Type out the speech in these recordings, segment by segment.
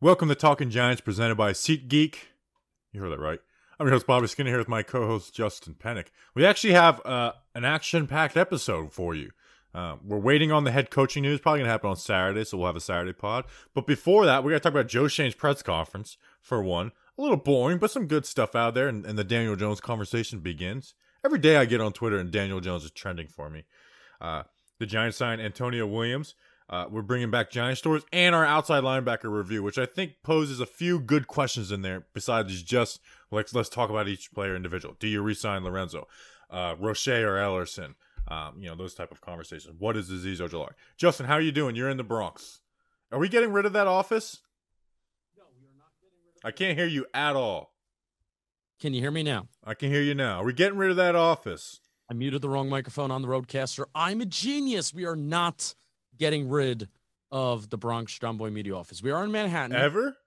Welcome to Talking Giants, presented by SeatGeek. You heard that right. I'm your host, Bobby Skinner, here with my co-host, Justin Pennick. We actually have an action-packed episode for you. We're waiting on the head coaching news. Probably going to happen on Saturday, so we'll have a Saturday pod. But before that, we're going to talk about Joe Schoen's press conference, for one. A little boring, but some good stuff out there, and the Daniel Jones conversation begins. Every day I get on Twitter, and Daniel Jones is trending for me. The Giants signed Antonio Williams. We're bringing back Giant stories and our outside linebacker review, which I think poses a few good questions in there besides just let's talk about each player individual. Do you re-sign Lorenzo, Roche or Ellerson? Those type of conversations. What is Azeez Ojulari? Justin, how are you doing? You're in the Bronx. Are we getting rid of that office? No, we are not getting rid of I can't hear you at all. Can you hear me now? I can hear you now. Are we getting rid of that office? I muted the wrong microphone on the Roadcaster. I'm a genius. We are not getting rid of the Bronx John Boy Media office. We are in Manhattan. Ever?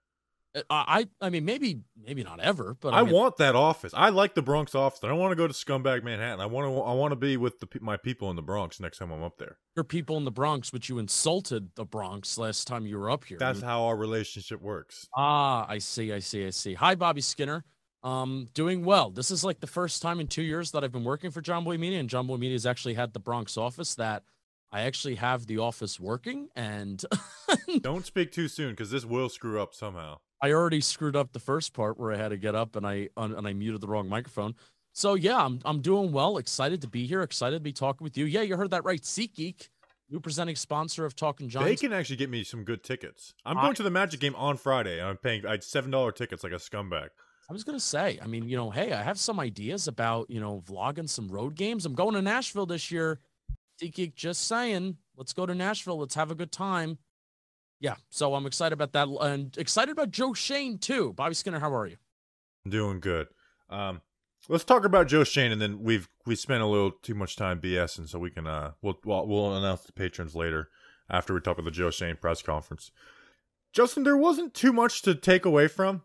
I mean, maybe not ever, but I want that office. I like the Bronx office. I don't want to go to scumbag Manhattan. I want to be with my people in the Bronx next time I'm up there. Your people in the Bronx, which you insulted the Bronx last time you were up here. That's how our relationship works. I see. Hi, Bobby Skinner. Doing well. This is like the first time in 2 years that I've been working for John Boy Media, and John Boy Media has actually had the Bronx office that I actually have the office working, and don't speak too soon because this will screw up somehow. I already screwed up the first part where I had to get up and I muted the wrong microphone. So yeah, I'm doing well. Excited to be here. Excited to be talking with you. Yeah, you heard that right. SeatGeek, new presenting sponsor of Talking Giants. They can actually get me some good tickets. I'm going to the Magic game on Friday. And I had $7 tickets like a scumbag. I was gonna say, I mean, hey, I have some ideas about vlogging some road games. I'm going to Nashville this year. SeatGeek, just saying, let's go to Nashville. Let's have a good time. Yeah, so I'm excited about that, and excited about Joe Schoen too. Bobby Skinner, how are you? I'm doing good. Let's talk about Joe Schoen, and then we spent a little too much time BSing, so we can we'll announce the patrons later after we talk about the Joe Schoen press conference. Justin, there wasn't too much to take away from,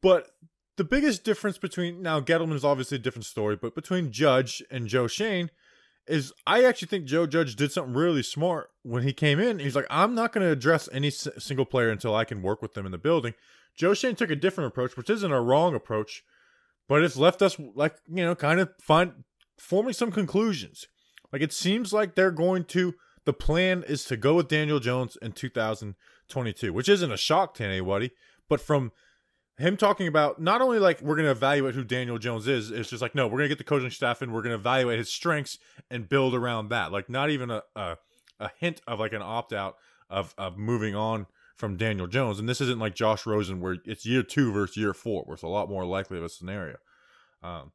but the biggest difference between now Gettleman is obviously a different story, but between Judge and Joe Schoen is I actually think Joe Judge did something really smart when he came in. He's like, I'm not going to address any single player until I can work with them in the building. Joe Schoen took a different approach, which isn't a wrong approach, but it's left us kind of forming some conclusions. Like it seems like the plan is to go with Daniel Jones in 2022, which isn't a shock to anybody, but from him talking about not only like we're going to evaluate who Daniel Jones is, it's just like, no, we're going to get the coaching staff in, we're going to evaluate his strengths and build around that. Like not even a hint of like an opt-out of moving on from Daniel Jones. And this isn't like Josh Rosen where it's year 2 versus year 4, where it's a lot more likely of a scenario. John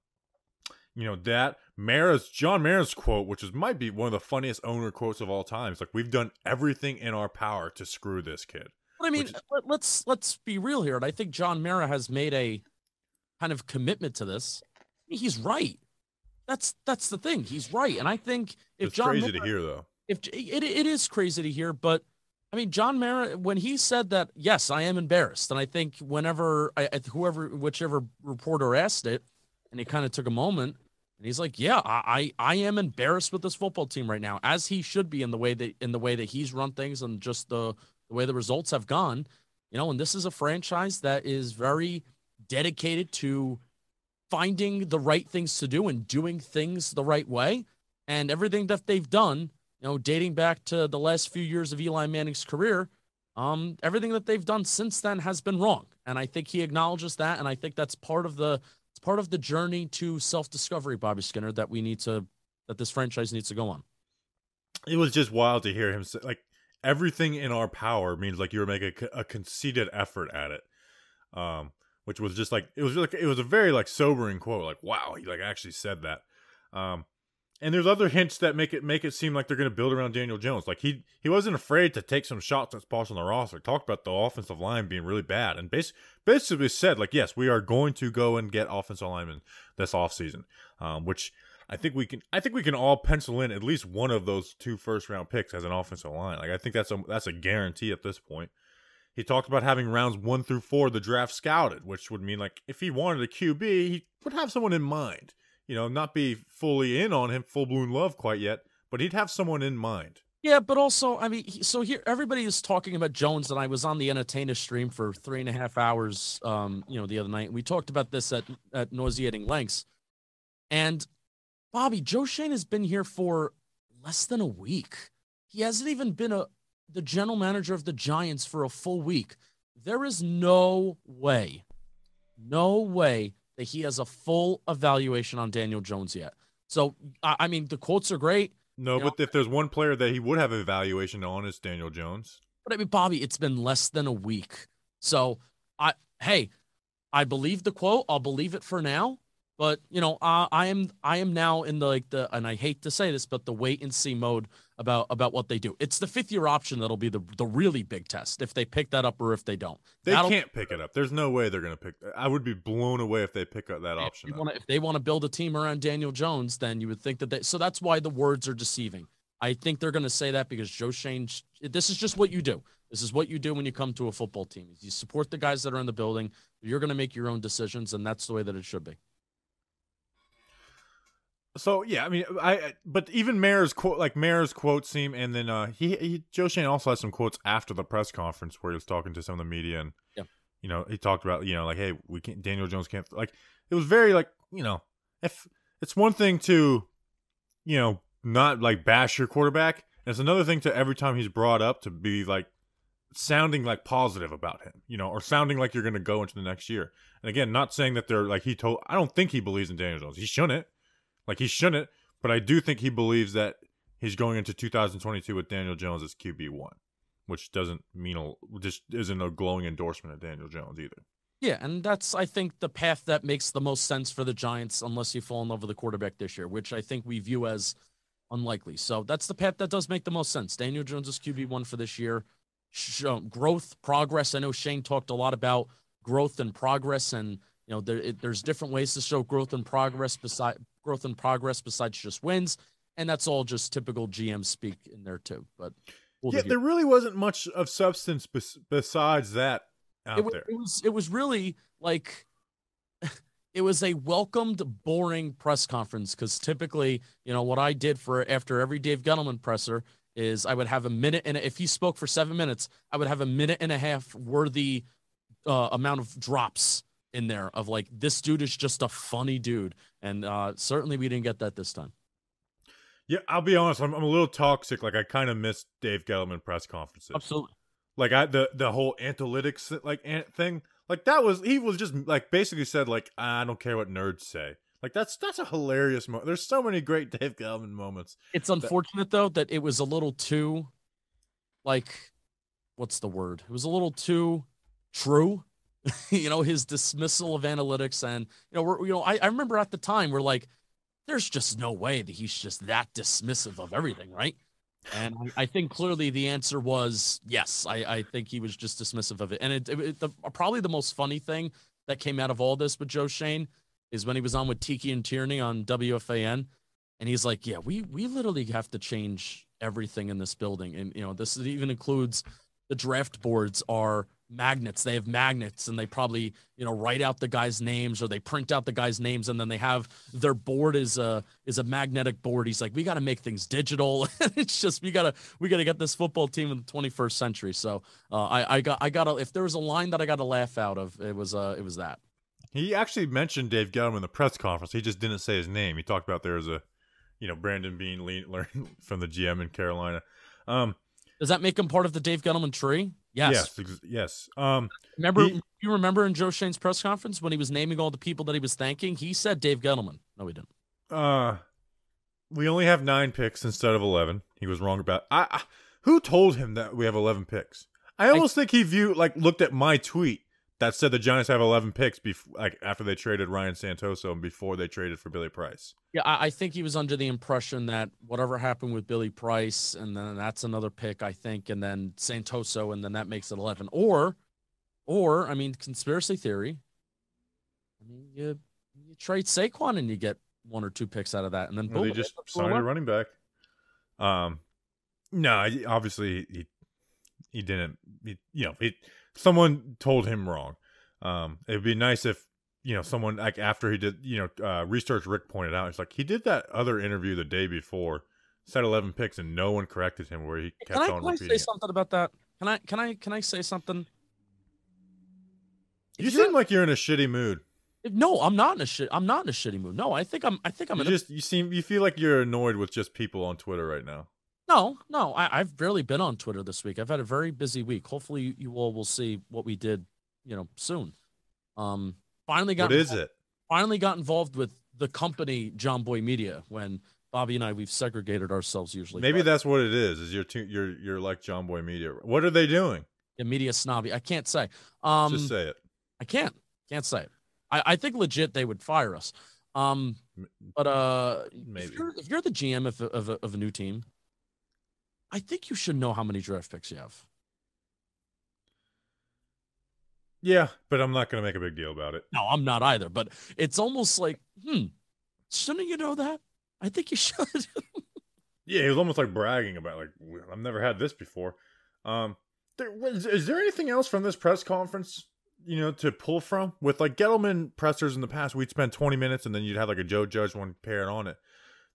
Mara's quote, which might be one of the funniest owner quotes of all time. It's like, we've done everything in our power to screw this kid. But I mean, let's be real here. And I think John Mara has made a kind of commitment to this. I mean, he's right. That's the thing. He's right. And I think if it's John crazy Mara, to hear, though. If it is crazy to hear, but I mean, John Mara, when he said that, yes, I am embarrassed. And I think whenever whichever reporter asked it, and he kind of took a moment, and he's like, yeah, I am embarrassed with this football team right now, as he should be in the way that he's run things and just the way the results have gone, and this is a franchise that is very dedicated to finding the right things to do and doing things the right way. And everything that they've done, dating back to the last few years of Eli Manning's career, everything that they've done since then has been wrong. And I think he acknowledges that. And I think that's part of the journey to self-discovery, Bobby Skinner, that this franchise needs to go on. It was just wild to hear him say, like, everything in our power means like you're making a conceited effort at it, which was just like it was a very like sobering quote. Like, wow, he like actually said that. And there's other hints that make it seem like they're going to build around Daniel Jones. Like he wasn't afraid to take some shots at spots on the roster. Talked about the offensive line being really bad, and basically said like, yes, we are going to go and get offensive linemen this offseason, which I think we can all pencil in at least one of those 2 first-round picks as an offensive line. Like I think that's a guarantee at this point. He talked about having rounds 1 through 4 the draft scouted, which would mean like if he wanted a QB, he would have someone in mind. Not be fully in on him, full-blown love quite yet, but he'd have someone in mind. Yeah, but also, I mean, so here everybody is talking about Jones, and I was on the Entertainer stream for 3.5 hours, the other night. And we talked about this at nauseating lengths. And Bobby, Joe Shane has been here for less than a week. He hasn't even been the general manager of the Giants for a full week. There is no way that he has a full evaluation on Daniel Jones yet. So, I mean, the quotes are great. No, You know, but if there's one player that he would have evaluation on, it's Daniel Jones. but I mean, Bobby, it's been less than a week. So, hey, I believe the quote. I'll believe it for now. But I am now in and I hate to say this, but the wait and see mode about what they do. It's the 5th-year option that'll be the really big test if they pick that up or if they don't. They can't pick it up. There's no way they're going to pick. I would be blown away if they pick up that option. If they want to build a team around Daniel Jones, then you would think that so that's why the words are deceiving. I think they're going to say that because Joe Shane. This is just what you do. This is what you do when you come to a football team. You support the guys that are in the building. You're going to make your own decisions, and that's the way that it should be. So yeah, I mean, but even Mayer's quote seem, and then Joe Shane also has some quotes after the press conference where he was talking to some of the media, and he talked about like, hey, we can't, Daniel Jones can't, like, it was very like, if it's one thing to not like bash your quarterback, and it's another thing to every time he's brought up to be like sounding like positive about him, or sounding like you're going to go into the next year. And again, not saying that they're like I don't think he believes in Daniel Jones. He shouldn't. Like, he shouldn't, but I do think he believes that he's going into 2022 with Daniel Jones as QB1, which doesn't mean just isn't a glowing endorsement of Daniel Jones either. Yeah, and that's, I think, the path that makes the most sense for the Giants, unless you fall in love with the quarterback this year, which I think we view as unlikely. So that's the path that does make the most sense. Daniel Jones is QB1 for this year. Growth, progress. I know Shane talked a lot about growth and progress, and there's different ways to show growth and progress besides just wins, and that's all just typical GM speak in there too. But there really wasn't much of substance besides that out there. It was really like it was a welcomed, boring press conference, because typically, what I did after every Dave Gettleman presser is I would have a minute, and if he spoke for 7 minutes, I would have a minute and a half worthy amount of drops in there of like, this dude is just a funny dude, and certainly we didn't get that this time. Yeah, I'll be honest, I'm a little toxic. Like, I kind of miss Dave Gettleman press conferences. Absolutely. Like, the whole analytics like thing, like, he was just like basically said like, I don't care what nerds say. Like, that's a hilarious moment. There's so many great Dave Gettleman moments. It's unfortunate though that it was a little too, like, what's the word? It was a little too true. His dismissal of analytics, and I remember at the time we're like, there's just no way that he's just that dismissive of everything, right? And I think clearly the answer was yes. I think he was just dismissive of it. And probably the most funny thing that came out of all this with Joe Shane is when he was on with Tiki and Tierney on WFAN, and he's like, yeah, we literally have to change everything in this building, and this even includes the draft boards are magnets. They have magnets, and they probably write out the guys' names, or they print out the guys' names, and then they have their board is a magnetic board. He's like, we got to make things digital. It's just we gotta get this football team in the 21st century. So I got if there was a line that I got to laugh out of, it was that. He actually mentioned Dave Gettleman in the press conference. He just didn't say his name. He talked about there's a Brandon Beane learned from the GM in Carolina. Does that make him part of the Dave Gettleman tree? Yes. Yes. You remember in Joe Shane's press conference when he was naming all the people that he was thanking? He said Dave Gettleman. No, he didn't. We only have 9 picks instead of 11. He was wrong about. Who told him that we have 11 picks? I almost think he looked at my tweet that said the Giants have 11 picks after they traded Ryan Santoso and before they traded for Billy Price. Yeah, I think he was under the impression that whatever happened with Billy Price, and then that's another pick, I think, and then Santoso, and then that makes it 11. Or I mean, conspiracy theory. I mean, you trade Saquon and you get 1 or 2 picks out of that, and then boom, they just signed a running back. No, obviously he didn't. Someone told him wrong. It'd be nice if someone like after he did research. Rick pointed out, it's like he did that other interview the day before said 11 picks and no one corrected him where he kept on Can I repeating say it. something about that? Can I say something? You seem like you're in a shitty mood. No, I'm not in a shitty mood. No, I think I'm You feel like you're annoyed with just people on Twitter right now. No, I've barely been on Twitter this week. I've had a very busy week. Hopefully you all will see what we did, soon. Finally got involved with the company John Boy Media when Bobby and we've segregated ourselves usually. Maybe that's what it is you're like John Boy Media. What are they doing? The media snobby. I can't say. Just say it. I can't say it. I think legit they would fire us. But maybe if you're the GM of a new team, I think you should know how many draft picks you have. Yeah, but I'm not going to make a big deal about it. No, I'm not either. But it's almost like, shouldn't you know that? I think you should. Yeah, he was almost like bragging about I've never had this before. Is there anything else from this press conference, to pull from? With Gettleman pressers in the past, we'd spend 20 minutes and then you'd have a Joe Judge one paired on it.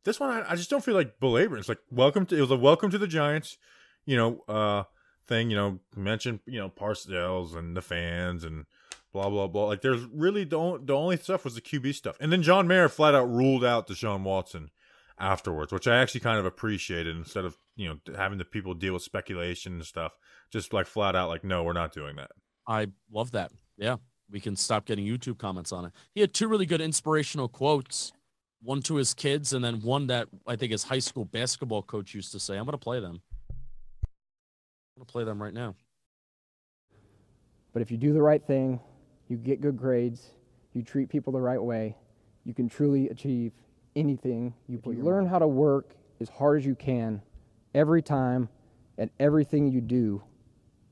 This one, I just don't feel like belaboring. It's welcome to the Giants, thing, mention, Parcells and the fans and blah, blah, blah. There's really the only stuff was the QB stuff. And then John Mara flat out ruled out Deshaun Watson afterwards, which I actually kind of appreciated instead of, having the people deal with speculation and stuff. Just flat out, no, we're not doing that. I love that. Yeah. We can stop getting YouTube comments on it. He had two really good inspirational quotes. One to his kids, and then one that I think his high school basketball coach used to say. I'm going to play them. I'm going to play them right now. But if you do the right thing, you get good grades, you treat people the right way, you can truly achieve anything you put your mind. Learn how to work as hard as you can every time at everything you do.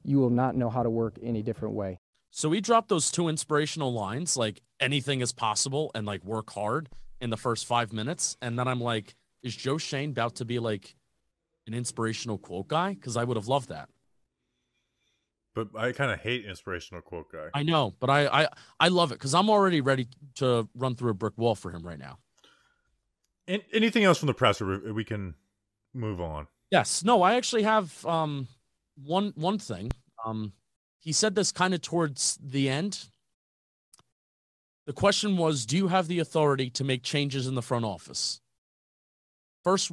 You will not know how to work any different way. So he dropped those two inspirational lines, anything is possible and work hard in the first 5 minutes. And then I'm like, is Joe Schoen about to be an inspirational quote guy? Because I would have loved that. But I kind of hate inspirational quote guy. I know, but I love it because I'm already ready to run through a brick wall for him right now. Anything else from the presser? We can move on. Yes. No, I actually have one thing. He said this kind of towards the end. The question was, do you have the authority to make changes in the front office? First,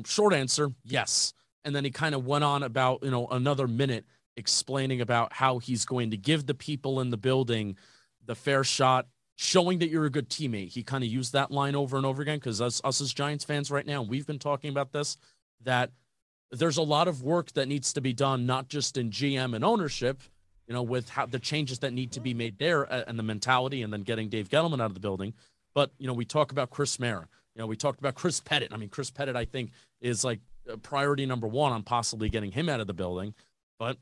short answer, yes. And then he kind of went on about, another minute explaining about how he's going to give the people in the building the fair shot, showing that you're a good teammate. He kind of used that line over and over again because us as Giants fans right now, we've been talking about this, that there's a lot of work that needs to be done, not just in GM and ownership, with how the changes that need to be made there and the mentality and then getting Dave Gettleman out of the building. But, we talk about Chris Mara. We talked about Chris Pettit. I mean, Chris Pettit, I think, is priority number one on possibly getting him out of the building. But,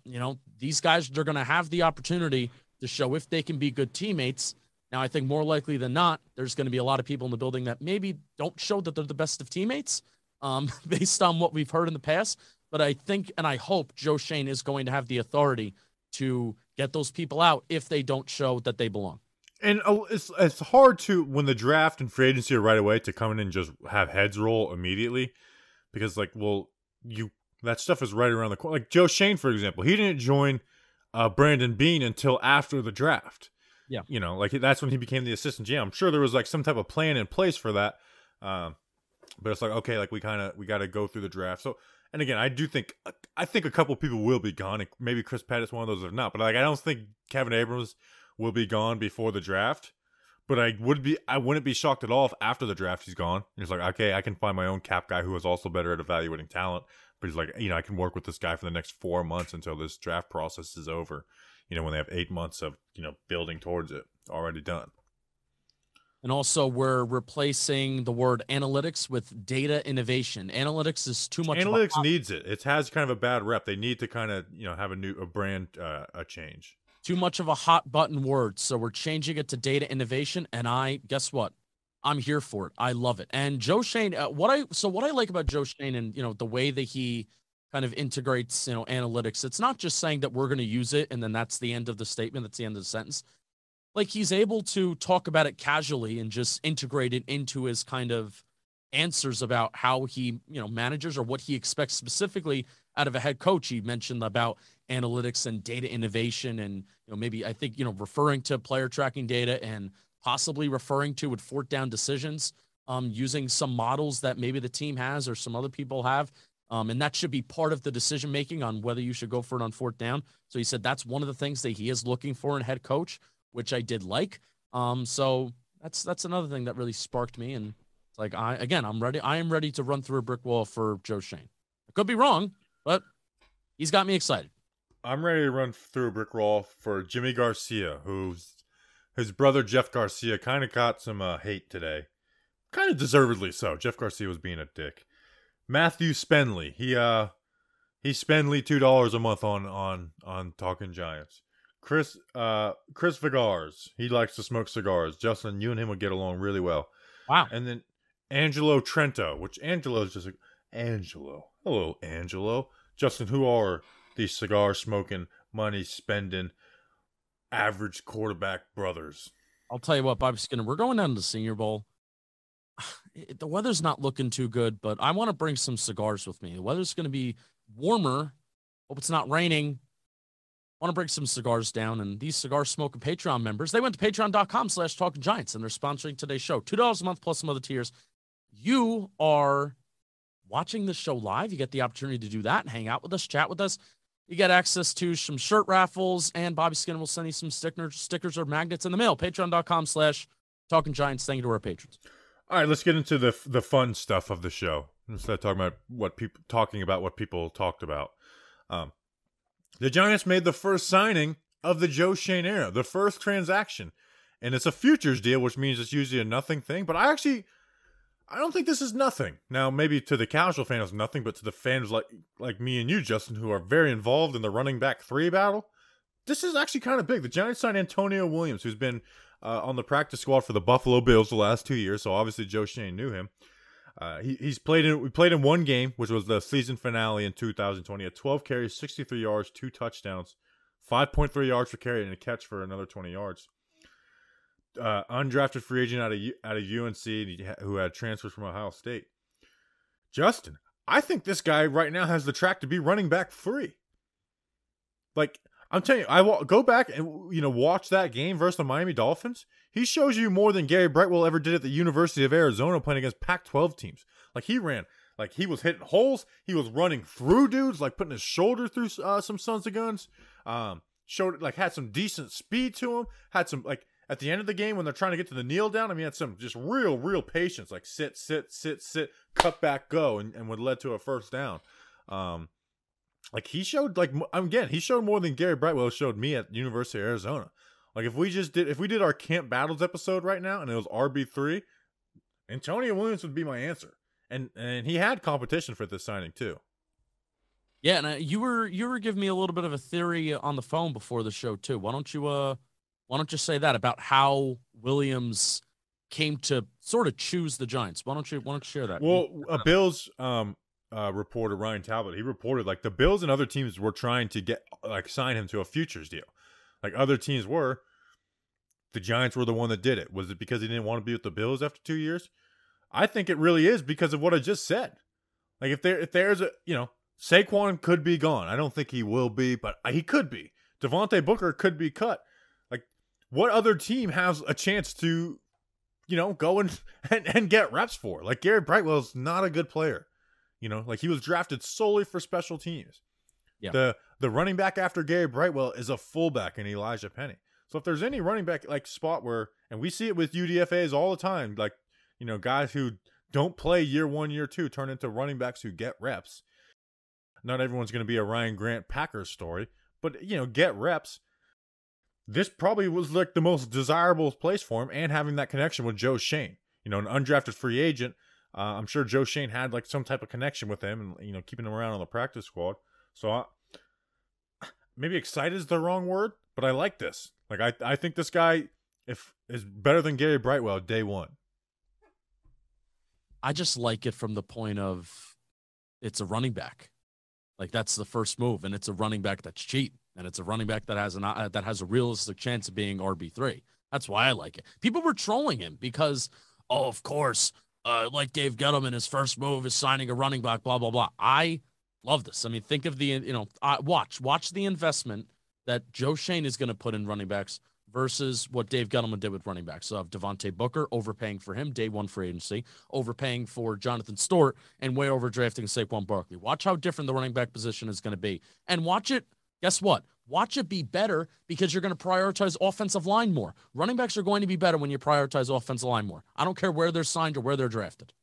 these guys, they're going to have the opportunity to show if they can be good teammates. Now, I think more likely than not, there's going to be a lot of people in the building that maybe don't show that they're the best of teammates based on what we've heard in the past. But I think and I hope Joe Schoen is going to have the authority to get those people out if they don't show that they belong. And it's hard to, when the draft and free agency are right away, to come in and just have heads roll immediately. Because, that stuff is right around the corner. Joe Schoen, for example, he didn't join Brandon Beane until after the draft. Yeah. That's when he became the assistant GM. I'm sure there was, some type of plan in place for that. But it's okay, we got to go through the draft. So, and again, I think a couple people will be gone. And maybe Chris Pettit's one of those or not. But I don't think Kevin Abrams will be gone before the draft. But I wouldn't be shocked at all if after the draft he's gone. And he's okay, I can find my own cap guy who is also better at evaluating talent. But he's I can work with this guy for the next 4 months until this draft process is over. When they have 8 months of, building towards it already done. And also, we're replacing the word analytics with data innovation. Analytics is too much. Analytics needs it. It has kind of a bad rep. They need to kind of, have a brand a change. Too much of a hot button word. So we're changing it to data innovation. And guess what? I'm here for it. I love it. And Joe Schoen, what I like about Joe Schoen and, the way that he kind of integrates, analytics, it's not just saying that we're going to use it and then that's the end of the statement. That's the end of the sentence. He's able to talk about it casually and just integrate it into his kind of answers about how he, manages or what he expects specifically out of a head coach. He mentioned about analytics and data innovation and, maybe I think, referring to player tracking data and possibly referring to with fourth down decisions, using some models that maybe the team has or some other people have. And that should be part of the decision-making on whether you should go for it on fourth down. So he said that's one of the things that he is looking for in a head coach, which I did like. So that's another thing that really sparked me. And it's like, I'm ready. I am ready to run through a brick wall for Joe Schoen. I could be wrong, but he's got me excited. I'm ready to run through a brick wall for Jimmy Garcia, his brother Jeff Garcia kind of got some hate today. Kind of deservedly so. Jeff Garcia was being a dick. Matthew Spenley. He Spenley $2 a month on Talking Giants. Chris Vigars. He likes to smoke cigars. Justin, you and him would get along really well. Wow. And then Angelo Trento, which Angelo is just like, Angelo. Hello, Angelo. Justin, who are these cigar smoking, money spending, average quarterback brothers? I'll tell you what, Bobby Skinner, we're going down to the Senior Bowl. The weather's not looking too good, but I want to bring some cigars with me. The weather's going to be warmer. Hope it's not raining. I want to bring some cigars down, and these cigar smoking Patreon members, they went to patreon.com/talkinggiants, and they're sponsoring today's show. $2 a month plus some other tiers. You are watching the show live. You get the opportunity to do that and hang out with us, chat with us. You get access to some shirt raffles, and Bobby Skinner will send you some stickers or magnets in the mail. Patreon.com/talkinggiants. Thank you to our patrons. All right, let's get into the fun stuff of the show instead of talking about what people talked about. The Giants made the first signing of the Joe Schoen era, the first transaction, and it's a futures deal, which means it's usually a nothing thing. But I don't think this is nothing. Now, maybe to the casual fan it's nothing, but to the fans like me and you, Justin, who are very involved in the running back 3 battle, this is actually kind of big. The Giants signed Antonio Williams, who's been on the practice squad for the Buffalo Bills the last 2 years, so obviously Joe Schoen knew him. We played in one game, which was the season finale in 2020. At 12 carries, 63 yards, 2 touchdowns, 5.3 yards per carry, and a catch for another 20 yards. Undrafted free agent out of UNC who had transfers from Ohio State. Justin, I think this guy right now has the track to be running back 3. Like, I'm telling you, I go back and watch that game versus the Miami Dolphins. He shows you more than Gary Brightwell ever did at the University of Arizona playing against Pac-12 teams. Like, he ran, like he was hitting holes. He was running through dudes, like putting his shoulder through some sons of guns. Had some decent speed to him. Had some, like, at the end of the game when they're trying to get to the kneel down, had some just real patience. Like sit, cut back, go, and would lead to a first down. Like he showed, he showed more than Gary Brightwell showed me at University of Arizona. Like if we did our Camp Battles episode right now and it was RB3, Antonio Williams would be my answer. And he had competition for this signing too. Yeah, and you were giving me a little bit of a theory on the phone before the show too. Why don't you say that about how Williams came to sort of choose the Giants? Why don't you share that? Well, a Bills reporter, Ryan Talbot, he reported like the Bills and other teams were trying to sign him to a futures deal. Like other teams were. The Giants were the one that did it. Was it because he didn't want to be with the Bills after 2 years? I think it really is because of what I just said. Like if there's a, Saquon could be gone. I don't think he will be, but he could be. Devontae Booker could be cut. Like what other team has a chance to, go and get reps for? Like Gary Brightwell's not a good player. Like he was drafted solely for special teams. Yeah. The running back after Gary Brightwell is a fullback in Elijah Penny. So if there's any running back like spot where, and we see it with UDFAs all the time, like, guys who don't play year 1, year 2 turn into running backs who get reps. Not everyone's going to be a Ryan Grant Packers story, but, get reps. This probably was like the most desirable place for him and having that connection with Joe Schoen, an undrafted free agent. I'm sure Joe Schoen had like some type of connection with him and, keeping him around on the practice squad. So maybe excited is the wrong word, but I like this. Like I think this guy is better than Gary Brightwell day one. I just like it from the point of it's a running back. Like that's the first move, and it's a running back that's cheap, and it's a running back that has a realistic chance of being RB3. That's why I like it. People were trolling him because, of course, like Dave Gettleman, his first move is signing a running back, blah, blah, blah. I love this. I mean, think of the, watch the investment that Joe Schoen is going to put in running backs versus what Dave Gettleman did with running backs. So have Devontae Booker, overpaying for him, day one free agency, overpaying for Jonathan Stewart, and way overdrafting Saquon Barkley. Watch how different the running back position is going to be. And watch it, guess what? Watch it be better because you're going to prioritize offensive line more. Running backs are going to be better when you prioritize offensive line more. I don't care where they're signed or where they're drafted.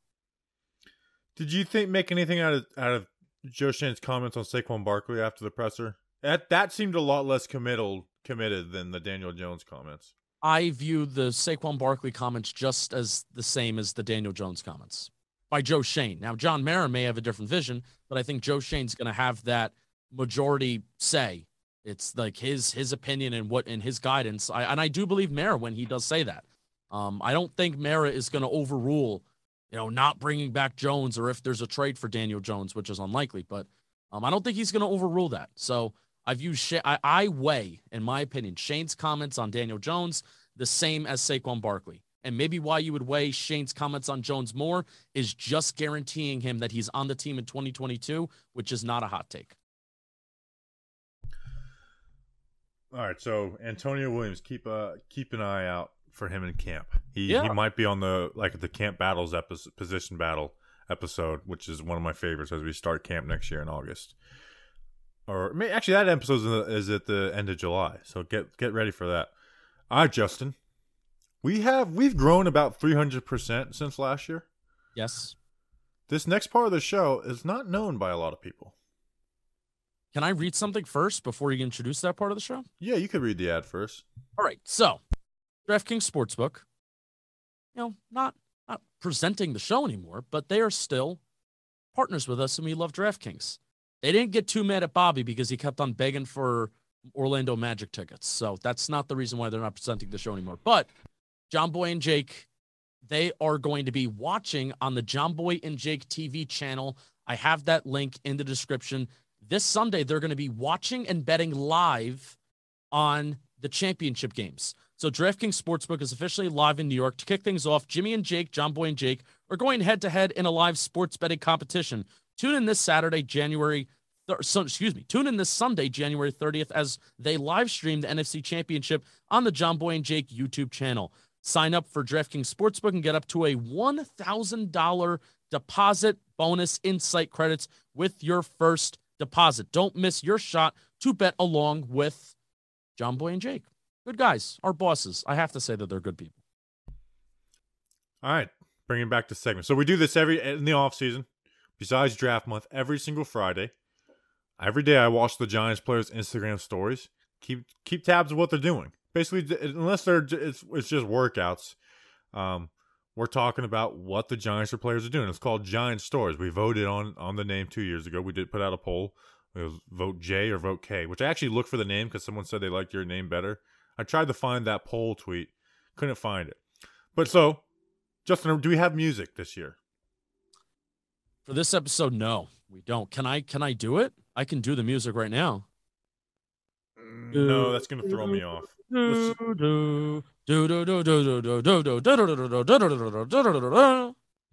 Did you make anything out of Joe Schoen's comments on Saquon Barkley after the presser? That seemed a lot less committed than the Daniel Jones comments. I view the Saquon Barkley comments just as the same as the Daniel Jones comments by Joe Schoen. Now, John Mara may have a different vision, but I think Joe Schoen's going to have that majority say. It's like his opinion and his guidance. I do believe Mara when he does say that. I don't think Mara is going to overrule, not bringing back Jones or if there's a trade for Daniel Jones, which is unlikely. But I don't think he's going to overrule that. So I view I weigh, in my opinion, Shane's comments on Daniel Jones the same as Saquon Barkley. And maybe why you would weigh Shane's comments on Jones more is just guaranteeing him that he's on the team in 2022, which is not a hot take. All right, so Antonio Williams, keep an eye out for him in camp. He might be on the camp battles position battle episode, which is one of my favorites as we start camp next year in August. Or actually, that episode is at the end of July, so get ready for that. All right, Justin, we've grown about 300% since last year. Yes. This next part of the show is not known by a lot of people. Can I read something first before you introduce that part of the show? Yeah, you could read the ad first. All right. So, DraftKings Sportsbook, not presenting the show anymore, but they are still partners with us, and we love DraftKings. They didn't get too mad at Bobby because he kept on begging for Orlando Magic tickets. So that's not the reason why they're not presenting the show anymore. But John Boy and Jake, they are going to be watching on the John Boy and Jake TV channel. I have that link in the description. This Sunday, they're going to be watching and betting live on the championship games. So DraftKings Sportsbook is officially live in New York. To kick things off, Jimmy and Jake, John Boy and Jake, are going head-to-head in a live sports betting competition. Tune in this Sunday, January 30th, as they live stream the NFC Championship on the John Boy and Jake YouTube channel. Sign up for DraftKings Sportsbook and get up to a $1,000 deposit bonus in site credits with your first deposit. Don't miss your shot to bet along with John Boy and Jake. Good guys, our bosses. I have to say that they're good people. All right, bringing back the segment. So we do this in the off season, besides draft month, every single Friday. Every day I watch the Giants players' Instagram stories. Keep tabs of what they're doing. Basically, unless it's just workouts, we're talking about what the Giants players are doing. It's called Giant Stories. We voted on the name 2 years ago. We did put out a poll. It was vote J or vote K, which I actually looked for the name because someone said they liked your name better. I tried to find that poll tweet. Couldn't find it. But so, Justin, do we have music this year? For this episode, no, we don't. Can I do it? I can do the music right now. No, that's going to throw me off.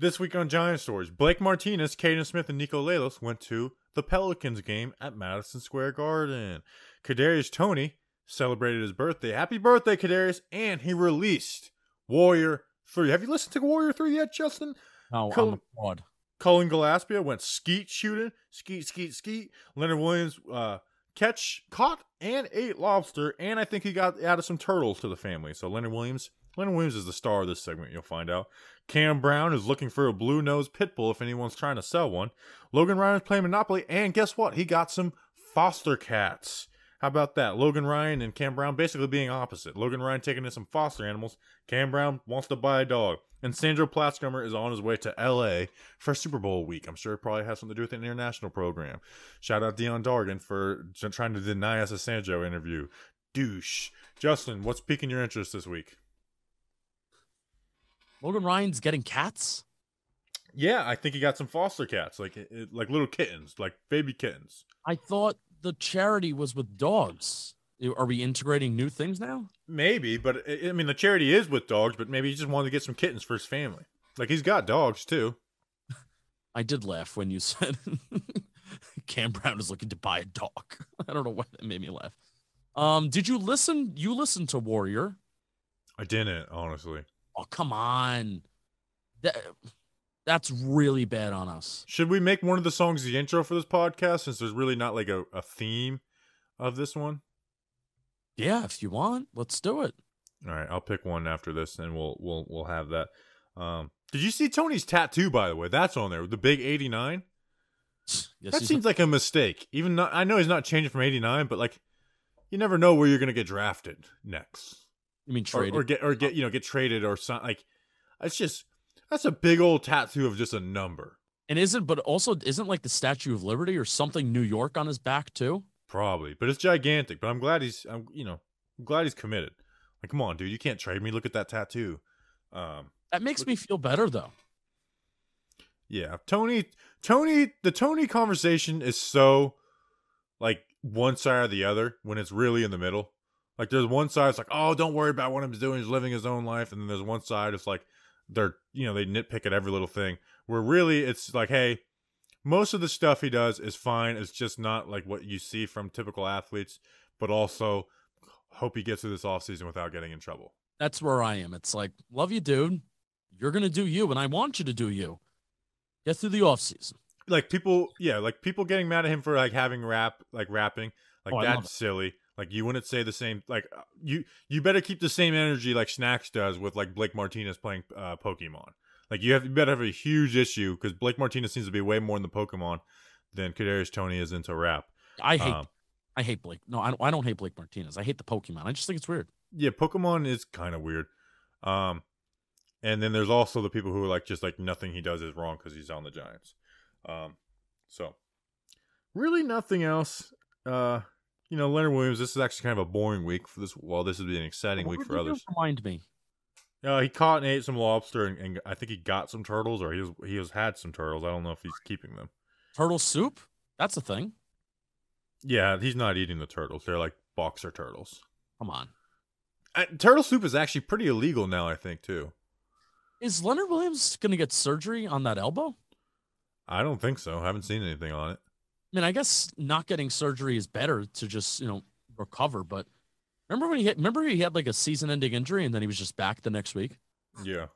This week on Giant Stories, Blake Martinez, Caden Smith, and Nico Lelos went to the Pelicans game at Madison Square Garden. Kadarius Toney celebrated his birthday. Happy birthday, Kadarius! And he released Warrior 3. Have you listened to Warrior 3 yet, Justin? No, I'm a fraud. Cullen Gillespie went skeet shooting. Skeet. Leonard Williams caught and ate lobster, and I think he added some turtles to the family. So Leonard Williams is the star of this segment, you'll find out. Cam Brown is looking for a blue-nosed pit bull if anyone's trying to sell one. Logan Ryan is playing Monopoly, and guess what? He got some foster cats. How about that? Logan Ryan and Cam Brown basically being opposite. Logan Ryan taking in some foster animals. Cam Brown wants to buy a dog. And Sandro Platzgummer is on his way to L.A. for Super Bowl week. I'm sure it probably has something to do with an international program. Shout out Dion Dargan for trying to deny us a Sandro interview. Douche. Justin, what's piquing your interest this week? Logan Ryan's getting cats? Yeah, I think he got some foster cats, like little kittens, like baby kittens. I thought the charity was with dogs. Are we integrating new things now? Maybe, but I mean, the charity is with dogs, but maybe he just wanted to get some kittens for his family. Like, he's got dogs too. I did laugh when you said Cam Brown is looking to buy a dog. I don't know why that made me laugh. Did you listen? You listened to Warrior. I didn't, honestly. Oh, come on. That's really bad on us. Should we make one of the songs the intro for this podcast, since there's really not like a theme of this one? Yeah, if you want, let's do it. All right, I'll pick one after this, and we'll have that. Did you see Tony's tattoo, by the way? That's on there, the big 89. Yes, That seems like a mistake. Even not, I know he's not changing from 89, but like, you never know where you're gonna get drafted next. You mean traded? Or get traded or something. Like, that's a big old tattoo of just a number. And isn't like the Statue of Liberty or something New York on his back too? Probably, but it's gigantic. But I'm glad he's committed. Like, come on, dude, you can't trade me. Look at that tattoo. That makes me feel better though. Yeah, the Tony conversation is so like one side or the other when it's really in the middle. Like, there's one side it's like, oh, don't worry about what he's doing, he's living his own life, and then there's one side it's like they nitpick at every little thing. Where really it's like, hey, most of the stuff he does is fine. It's just not like what you see from typical athletes, but also hope he gets through this offseason without getting in trouble. That's where I am. It's like, love you, dude. You're gonna do you, and I want you to do you. Get through the offseason. Like, people getting mad at him for like having rapping, like, that's silly. Like, you wouldn't say the same. Like, you better keep the same energy like Snacks does with like Blake Martinez playing Pokemon. Like, you better have a huge issue because Blake Martinez seems to be way more in the Pokemon than Kadarius Toney is into rap. I hate Blake. No, I don't hate Blake Martinez. I hate the Pokemon. I just think it's weird. Yeah, Pokemon is kind of weird. And then there's also the people who are like, just like, nothing he does is wrong because he's on the Giants. So really nothing else. Leonard Williams, this is actually kind of a boring week for this. Well, this would be an exciting week for others. Remind me. He caught and ate some lobster, and I think he got some turtles, or he has had some turtles. I don't know if he's keeping them. Turtle soup? That's a thing. Yeah, he's not eating the turtles. They're like boxer turtles. Come on. Turtle soup is actually pretty illegal now, I think, too. Is Leonard Williams going to get surgery on that elbow? I don't think so. I haven't seen anything on it. I mean, I guess not getting surgery is better to just, recover. But remember he had like a season-ending injury and then he was just back the next week? Yeah.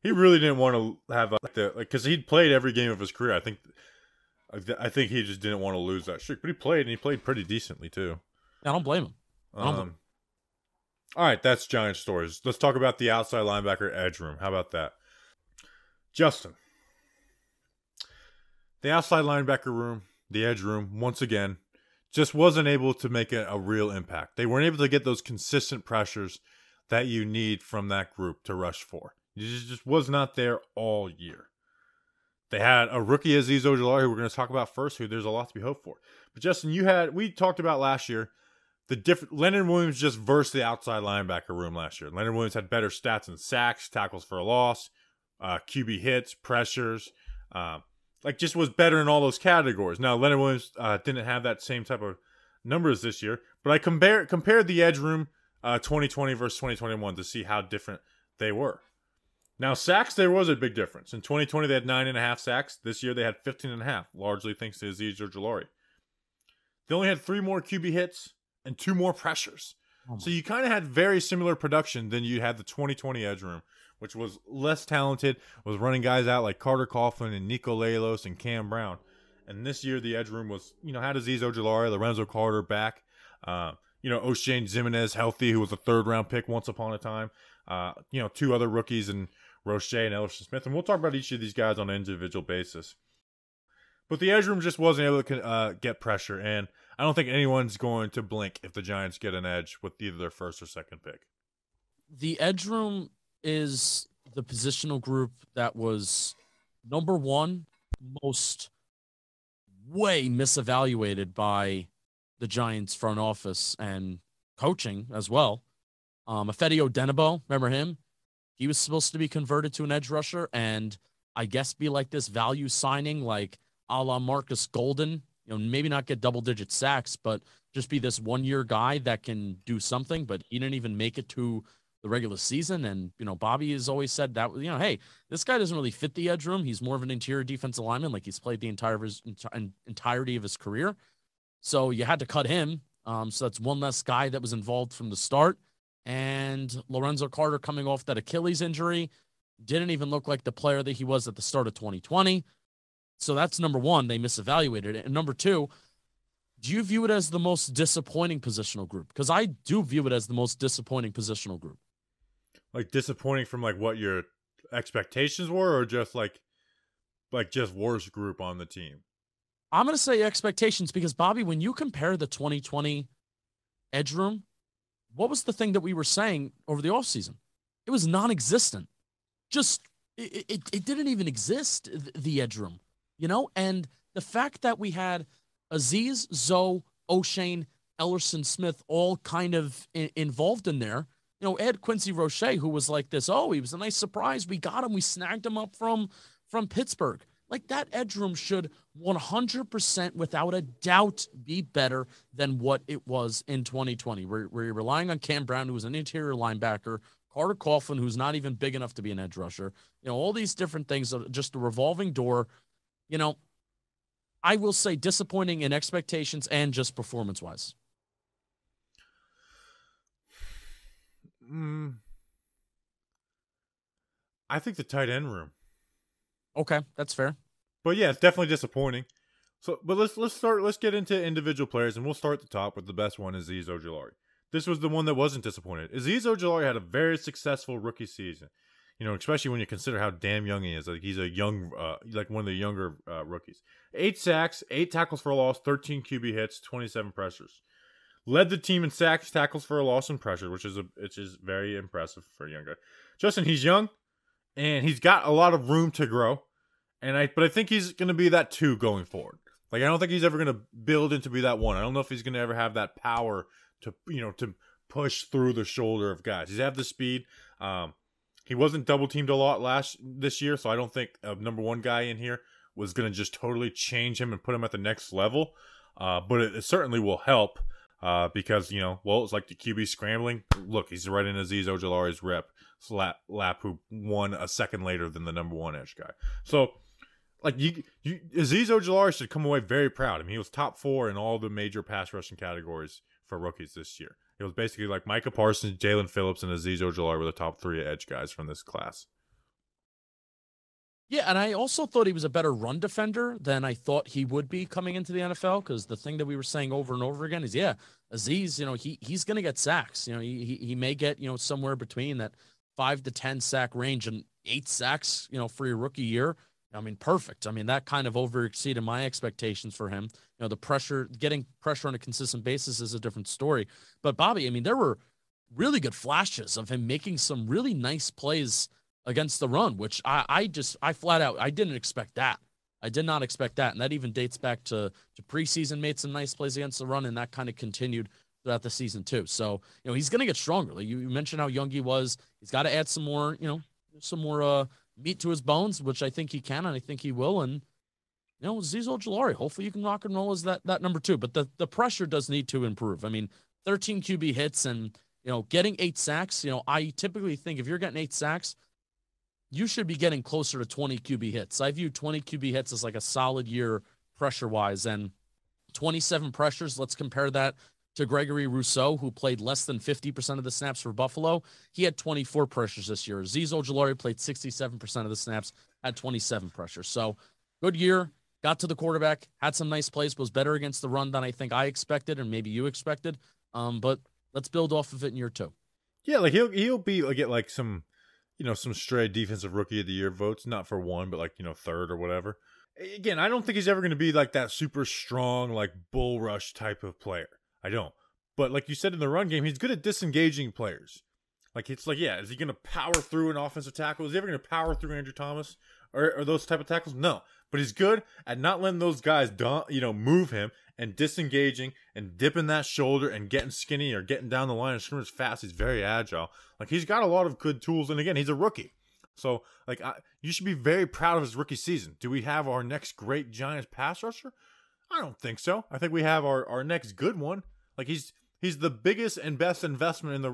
He really didn't want to have because he'd played every game of his career. I think he just didn't want to lose that streak. But he played, and he played pretty decently, too. I don't blame him. All right, that's Giant stories. Let's talk about the outside linebacker edge room. How about that? Justin. The outside linebacker room, the edge room, once again, just wasn't able to make a real impact. They weren't able to get those consistent pressures that you need from that group to rush for. It just was not there all year. They had a rookie, Azeez Ojulari, who we're going to talk about first, who there's a lot to be hoped for. But Justin, we talked about last year, Leonard Williams just versed the outside linebacker room last year. Leonard Williams had better stats in sacks, tackles for a loss, QB hits, pressures, just was better in all those categories. Now, Leonard Williams didn't have that same type of numbers this year, but I compared the edge room 2020 versus 2021 to see how different they were. Now, sacks, there was a big difference. In 2020, they had 9.5 sacks. This year, they had 15.5, largely thanks to Azeez Ojulari. They only had 3 more QB hits and 2 more pressures. So you kind of had very similar production than you had the 2020 edge room, which was less talented, was running guys out like Carter Coughlin and Nico Lalos and Cam Brown. And this year, the edge room was, had Azeez Ojulari, Lorenzo Carter back, Oshane Ximines healthy, who was a 3rd-round pick once upon a time, 2 other rookies and Roche and Ellerson Smith. And we'll talk about each of these guys on an individual basis. But the edge room just wasn't able to get pressure, and I don't think anyone's going to blink if the Giants get an edge with either their 1st or 2nd pick. The edge room is the positional group that was number 1 most way misevaluated by the Giants front office and coaching as well. Ifeadi Odenigbo, remember him? He was supposed to be converted to an edge rusher and I guess be like this value signing, like a la Marcus Golden, maybe not get double-digit sacks, but just be this one-year guy that can do something, but he didn't even make it to the regular season. And, Bobby has always said that, hey, this guy doesn't really fit the edge room. He's more of an interior defensive lineman. Like he's played the entirety of his career. So you had to cut him. So that's one less guy that was involved from the start. And Lorenzo Carter coming off that Achilles injury didn't even look like the player that he was at the start of 2020. So that's number one. They misevaluated it. And number two, do you view it as the most disappointing positional group? Because I do view it as the most disappointing positional group. Like disappointing from like what your expectations were, or just like just worst group on the team? I'm going to say expectations because, Bobby, when you compare the 2020 edge room, what was the thing that we were saying over the offseason? It was non-existent. Just, it didn't even exist, the edge room, And the fact that we had Azeez, Zoe, O'Shane, Ellerson Smith all kind of involved in there. Ed Quincy Roche, who was like this, he was a nice surprise. We got him. We snagged him up from Pittsburgh. Like that edge room should 100% without a doubt be better than what it was in 2020. We're relying on Cam Brown, who was an interior linebacker, Carter Coughlin, who's not even big enough to be an edge rusher. All these different things, just a revolving door. I will say disappointing in expectations and just performance-wise. I think the tight end room. Okay, that's fair. But yeah, it's definitely disappointing. So, but let's get into individual players, and we'll start at the top with the best one, Azeez Ojulari. This was the one that wasn't disappointed. Azeez Ojulari had a very successful rookie season. Especially when you consider how damn young he is. Like he's a young, like one of the younger rookies. 8 sacks, 8 tackles for a loss, 13 QB hits, 27 pressures. Led the team in sacks, tackles for a loss, and pressure, which is very impressive for a young guy. Justin, he's young, and he's got a lot of room to grow. But I think he's going to be that 2 going forward. Like I don't think he's ever going to build into be that 1. I don't know if he's going to ever have that power to to push through the shoulder of guys. He's have the speed. He wasn't double teamed a lot this year, so I don't think a number 1 guy in here was going to just totally change him and put him at the next level. But it certainly will help because it's like the QB scrambling. Look, he's right in Azeez Ojulari's lap, who won a second later than the number 1 edge guy. So. Like Azeez Ojulari should come away very proud. I mean, he was top 4 in all the major pass rushing categories for rookies this year. It was basically like Micah Parsons, Jalen Phillips, and Azeez Ojulari were the top 3 edge guys from this class. Yeah, and I also thought he was a better run defender than I thought he would be coming into the NFL, because the thing that we were saying over and over again is, Azeez, he's going to get sacks. He may get, somewhere between that 5 to 10 sack range, and 8 sacks, for your rookie year. I mean, perfect. I mean, that kind of exceeded my expectations for him. Getting pressure on a consistent basis is a different story. But Bobby, I mean, there were really good flashes of him making some really nice plays against the run, which I flat out, I didn't expect that. I did not expect that. And that even dates back to preseason, made some nice plays against the run, and that kind of continued throughout the season too. So, he's going to get stronger. Like you mentioned how young he was. He's got to add some more, meat to his bones, which I think he can, and I think he will. And Azeez Ojulari, hopefully you can rock and roll as that number 2. But the pressure does need to improve. I mean, 13 QB hits and getting 8 sacks. I typically think if you're getting 8 sacks, you should be getting closer to 20 QB hits. I view 20 QB hits as like a solid year pressure wise, and 27 pressures. Let's compare that to Gregory Rousseau, who played less than 50% of the snaps for Buffalo. He had 24 pressures this year. Azeez Ojulari played 67% of the snaps, had 27 pressures. So good year, got to the quarterback, had some nice plays, was better against the run than I think I expected and maybe you expected. But let's build off of it in year 2. Yeah, like he'll get like some, some stray defensive rookie of the year votes, not for 1, but like, 3rd or whatever. Again, I don't think he's ever going to be like that super strong, like bull rush type of player. I don't. But like you said in the run game, he's good at disengaging players. Like, it's like, is he going to power through an offensive tackle? Is he ever going to power through Andrew Thomas or those type of tackles? No. But he's good at not letting those guys, move him and disengaging and dipping that shoulder and getting skinny or getting down the line of scrimmage fast. He's very agile. Like, he's got a lot of good tools. And again, he's a rookie. So, like, you should be very proud of his rookie season. Do we have our next great Giants pass rusher? I don't think so. I think we have our next good one. Like, he's the biggest and best investment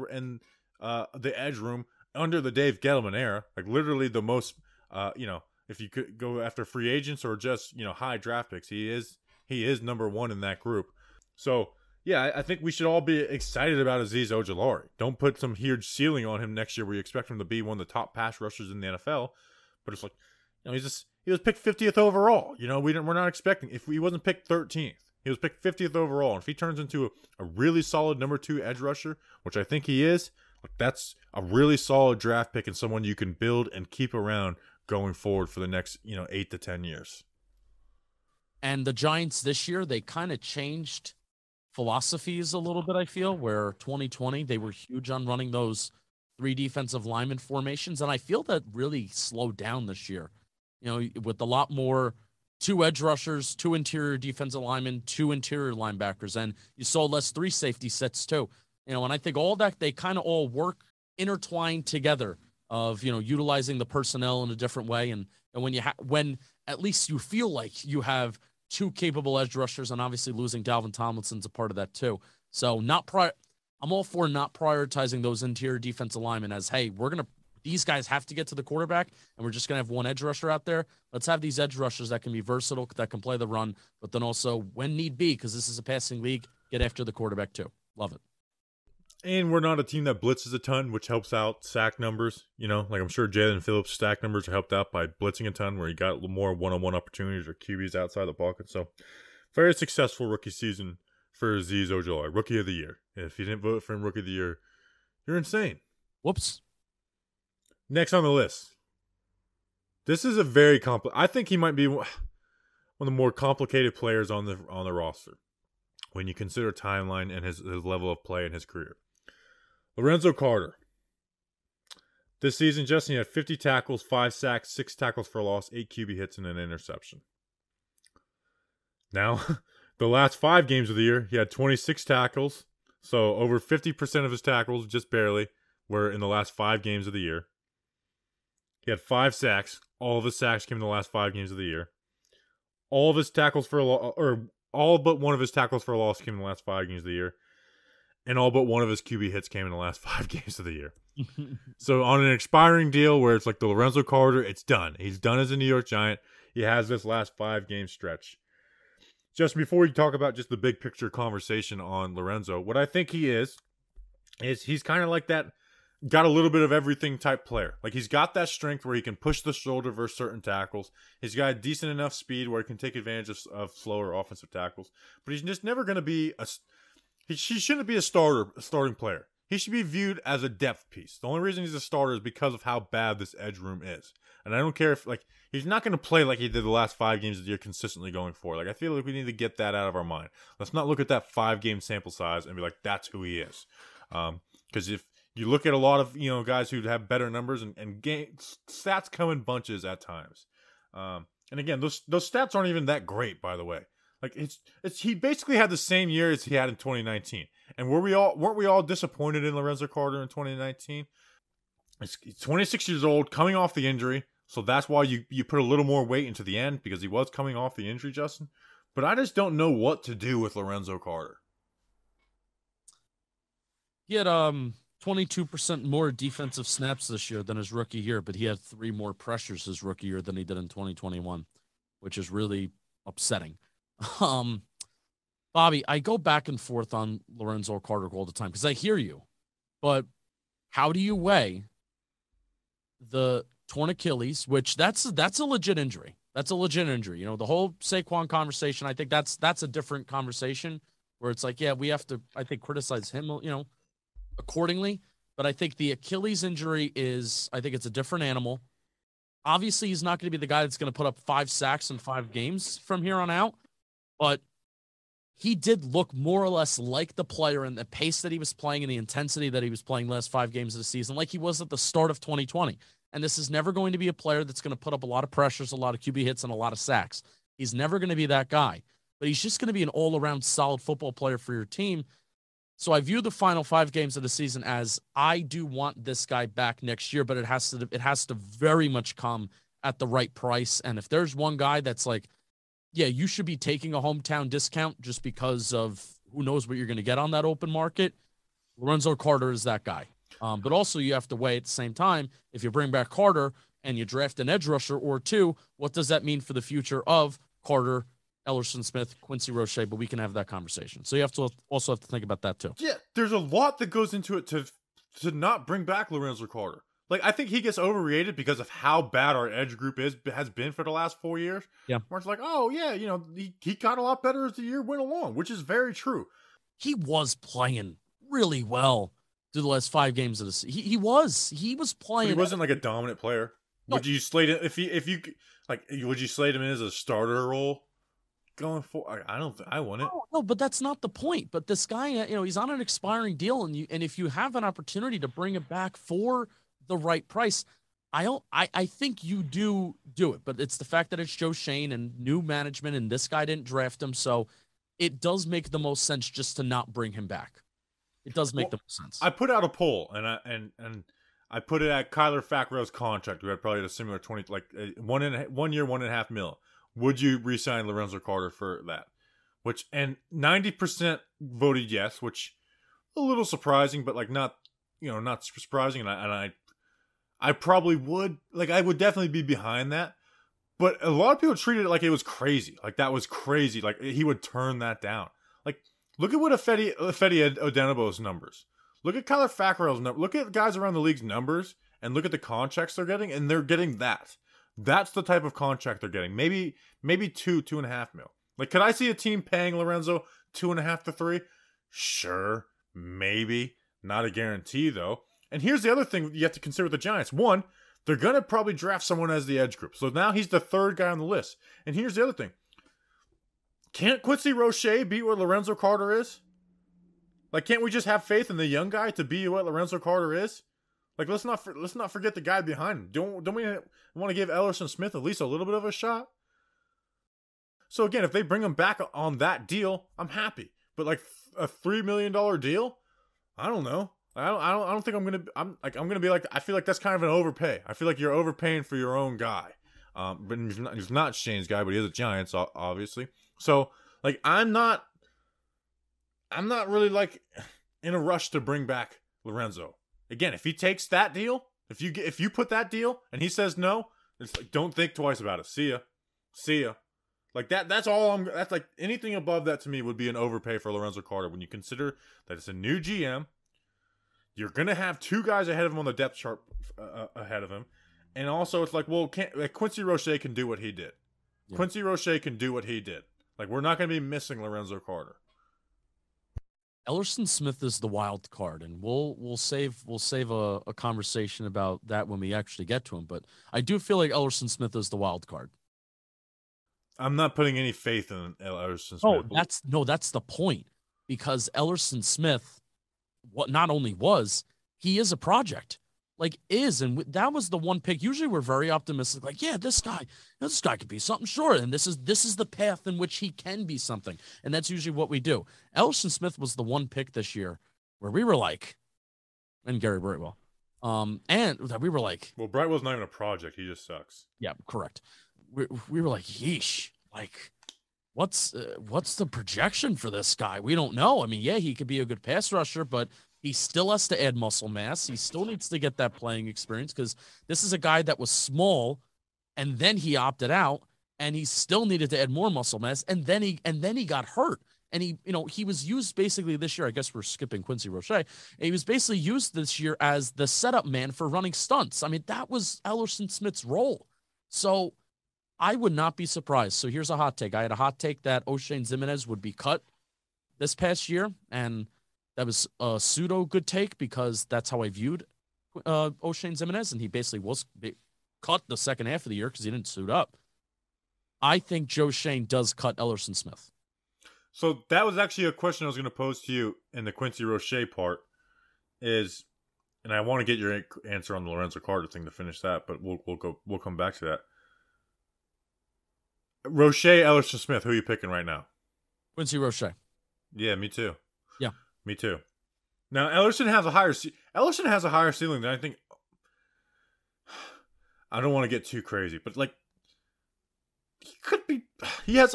the edge room under the Dave Gettleman era. Like literally the most, if you could go after free agents or just, high draft picks, he is number one in that group. So yeah, I think we should all be excited about Azeez Ojulari. Don't put some huge ceiling on him next year where you expect him to be one of the top pass rushers in the NFL. But it's like, he was picked 50th overall. We're not expecting, if he wasn't picked 13th, he was picked 50th overall. And if he turns into a really solid number 2 edge rusher, which I think he is, that's a really solid draft pick and someone you can build and keep around going forward for the next, 8 to 10 years. And the Giants this year, they kind of changed philosophies a little bit, I feel, where 2020, they were huge on running those 3 defensive lineman formations. And I feel that really slowed down this year, with a lot more 2 edge rushers, 2 interior defensive linemen, 2 interior linebackers. And you saw less 3 safety sets too. And I think all that, they kind of all work intertwined together of, utilizing the personnel in a different way. And when at least you feel like you have 2 capable edge rushers, and obviously losing Dalvin Tomlinson's a part of that too. So I'm all for not prioritizing those interior defensive linemen as, hey, these guys have to get to the quarterback and we're just going to have 1 edge rusher out there. Let's have these edge rushers that can be versatile, that can play the run, but then also when need be, because this is a passing league, get after the quarterback too. Love it. And we're not a team that blitzes a ton, which helps out sack numbers. Like I'm sure Jalen Phillips' sack numbers are helped out by blitzing a ton, where he got a little more one-on-one opportunities or QBs outside the pocket. So, very successful rookie season for Azeez Ojulari, Rookie of the Year. If you didn't vote for him Rookie of the Year, you're insane. Whoops. Next on the list. This is a very I think he might be one of the more complicated players on the roster when you consider timeline and his level of play in his career. Lorenzo Carter. This season, Justin, he had 50 tackles, 5 sacks, 6 tackles for loss, 8 QB hits, and an interception. Now, the last 5 games of the year, he had 26 tackles. So over 50% of his tackles, just barely, were in the last 5 games of the year. He had 5 sacks. All of his sacks came in the last 5 games of the year. All of his tackles for a loss, or all but one of his tackles for a loss came in the last 5 games of the year. And all but one of his QB hits came in the last 5 games of the year. So on an expiring deal where it's like the Lorenzo Carter, it's done. He's done as a New York Giant. He has this last 5-game stretch. Just before we talk about just the big picture conversation on Lorenzo, what I think he is he's kind of like that, got a little bit of everything type player. Like he's got that strength where he can push the shoulder versus certain tackles. He's got a decent enough speed where he can take advantage of slower offensive tackles. But he's just never going to be he shouldn't be a starting player. He should be viewed as a depth piece. The only reason he's a starter is because of how bad this edge room is. And I don't care if, he's not going to play like he did the last 5 games of the year consistently going forward. I feel like we need to get that out of our mind. Let's not look at that 5-game sample size and be like, that's who he is. Because if you look at a lot of, guys who have better numbers and stats come in bunches at times. And again, those stats aren't even that great, by the way. He basically had the same year as he had in 2019. And weren't we all disappointed in Lorenzo Carter in 2019? He's 26 years old, coming off the injury. So that's why you put a little more weight into the end, because he was coming off the injury, Justin. But I just don't know what to do with Lorenzo Carter. He had 22% more defensive snaps this year than his rookie year, but he had 3 more pressures his rookie year than he did in 2021, which is really upsetting. Bobby, I go back and forth on Lorenzo Carter all the time because I hear you, but how do you weigh the torn Achilles, which that's a legit injury. That's a legit injury. The whole Saquon conversation, I think that's a different conversation where it's like, yeah, we have to, I think, criticize him, accordingly. But I think the Achilles injury I think it's a different animal. Obviously, he's not going to be the guy that's going to put up 5 sacks in 5 games from here on out, but he did look more or less like the player and the pace that he was playing and the intensity that he was playing the last 5 games of the season, like he was at the start of 2020. And this is never going to be a player that's going to put up a lot of pressures, a lot of QB hits, and a lot of sacks. He's never going to be that guy. But he's just going to be an all-around solid football player for your team. So I view the final 5 games of the season as I do want this guy back next year, but it has to very much come at the right price. And if there's one guy that's like, yeah, you should be taking a hometown discount just because of who knows what you're going to get on that open market, Lorenzo Carter is that guy. But also you have to weigh at the same time, if you bring back Carter and you draft an edge rusher or two, what does that mean for the future of Carter, Ellerson Smith, Quincy Roche? But we can have that conversation. So you have to also have to think about that too. Yeah, there's a lot that goes into it to not bring back Lorenzo Carter. Like, I think he gets overrated because of how bad our edge group has been for the last 4 years. Yeah. Where it's like, oh, yeah, he got a lot better as the year went along, which is very true. He was playing really well through the last 5 games of the season. He was playing. But he wasn't like a dominant player. No. Would you slate him would you slate him in as a starter role going for? I don't think I wouldn't. No, but that's not the point. But this guy, he's on an expiring deal, and if you have an opportunity to bring him back for the right price, I think you do it. But it's the fact that it's Joe Schoen and new management, and this guy didn't draft him, so it does make the most sense just to not bring him back. It does make the most sense. I put out a poll, and I put it at Kyler Fackrell's contract. We had probably a similar 20, like 1 year, $1.5 million. Would you re-sign Lorenzo Carter for that? And 90% voted yes, which a little surprising, but like not surprising. And I probably would, like, I would definitely be behind that. But a lot of people treated it like it was crazy. Like, that was crazy. Like, he would turn that down. Like, look at what Ifedi Odenigbo's numbers. Look at Kyler Fackrell's numbers. Look at guys around the league's numbers, and look at the contracts they're getting, and they're getting that. That's the type of contract they're getting. Maybe $2.5 million. Like, could I see a team paying Lorenzo 2.5 to 3? Sure, maybe. Not a guarantee, though. And here's the other thing you have to consider with the Giants. One, they're going to probably draft someone as the edge group. So now he's the third guy on the list. And here's the other thing. Can't Quincy Roche be what Lorenzo Carter is? Like, can't we just have faith in the young guy to be what Lorenzo Carter is? Like, let's not forget the guy behind him. Don't we want to give Ellerson Smith at least a little bit of a shot? So again, if they bring him back on that deal, I'm happy. But like a $3 million deal, I don't know. I don't think I'm gonna be like, I feel like that's kind of an overpay. I feel like you're overpaying for your own guy. But he's not Shane's guy, but he is a Giants, obviously. So like, I'm not really like in a rush to bring back Lorenzo. Again, if he takes that deal, if you put that deal and he says no, it's like, don't think twice about it. See ya. Like that's all that's like, anything above that to me would be an overpay for Lorenzo Carter. When you consider that it's a new GM, you're going to have 2 guys ahead of him on the depth chart ahead of him. And also it's like, well, Quincy Roche can do what he did. Yeah. Quincy Roche can do what he did. Like, we're not going to be missing Lorenzo Carter. Ellerson Smith is the wild card, and we'll save a conversation about that when we actually get to him. But I do feel like Ellerson Smith is the wild card. I'm not putting any faith in Ellerson Smith. That's the point, because Ellerson Smith, what not only was, he is a project. And that was the one pick. Usually we're very optimistic, like, yeah, this guy could be something, sure, and this is the path in which he can be something, and that's usually what we do. Ellerson Smith was the one pick this year where we were like, and Gary Brightwell, and that we were like, well, Brightwell's not even a project; he just sucks. Yeah, correct. We were like, yeesh, like, what's the projection for this guy? We don't know. I mean, yeah, he could be a good pass rusher, but he still has to add muscle mass. He still needs to get that playing experience, because this is a guy that was small and then he opted out, and he still needed to add more muscle mass. And then he got hurt. And he was used basically this year. I guess we're skipping Quincy Roche. He was basically used this year as the setup man for running stunts. I mean, that was Ellerson Smith's role. So I would not be surprised. So here's a hot take. I had a hot take that Oshane Ximines would be cut this past year, and that was a pseudo good take because that's how I viewed Oshane Ximines, and he basically was cut the second half of the year because he didn't suit up. I think Joe Schoen does cut Ellerson Smith. So that was actually a question I was going to pose to you in the Quincy Roche part, and I want to get your answer on the Lorenzo Carter thing to finish that, but we'll come back to that. Roche, Ellerson Smith, who are you picking right now? Quincy Roche. Yeah, me too. Yeah. Me too. Now, Ellerson has a higher ceiling than I think. I don't want to get too crazy, but like, he could be.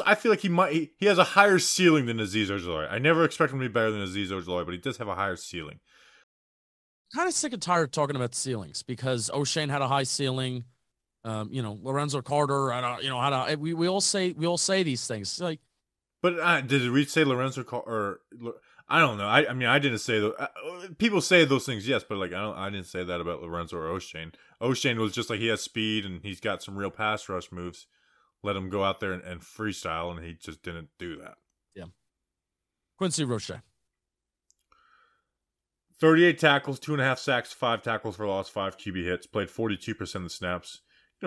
I feel like he has a higher ceiling than Azeez Ojulari. I never expect him to be better than Azeez Ojulari, but he does have a higher ceiling. kind of sick and tired of talking about ceilings because O'Shane had a high ceiling. Lorenzo Carter, we all say these things. It's like, but did we say Lorenzo Carter? I don't know. I mean, I didn't say those. People say those things, yes, but like I didn't say that about Lorenzo or O'Shane. O'Shane was just like he has speed and he's got some real pass rush moves. Let him go out there and freestyle, and he just didn't do that. Yeah. Quincy Roche. 38 tackles, 2.5 sacks, 5 tackles for loss, 5 QB hits. Played 42% of the snaps.